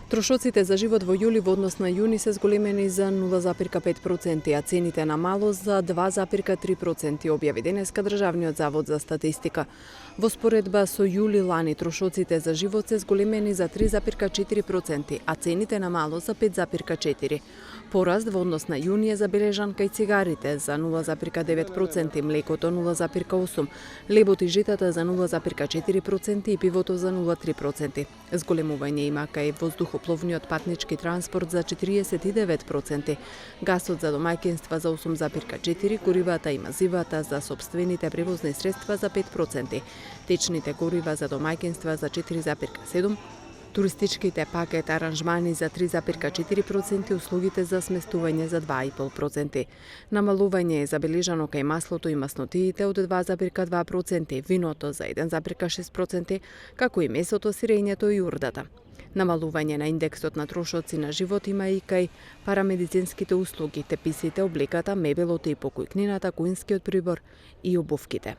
Трошоците за живот во јули во однос на јуни се зголемени за 0,5%, а цените на мало за 2,3%, објави денеска Државниот завод за статистика. Во споредба со јули лани трошоците за живот се зголемени за 3,4%, а цените на мало за 5,4%. Пораст во однос на јуни е забележан кај цигарите за 0,9%, млекото 0,8%, лебот и житата за 0,4% и пивото за 0,3%. Зголемување има кај воздухопловниот патнички транспорт за 49%, гасот за домаќинства за 8,4%, горивата и мазивата за сопствените превозни средства за 5%, течните горива за домаќинства за 4,7%, туристичките пакет аранжмани за 3,4% и услугите за сместување за 2,5%. Намалување е забележано кај маслото и маснотиите од 2,2%, виното за 1,6%, како и месото, сирењето и урдата. Намалување на индексот на трошоци на живот има и кај парамедицинските услуги, теписите, облеката, мебелото и покојкнината, куинскиот прибор и обувките.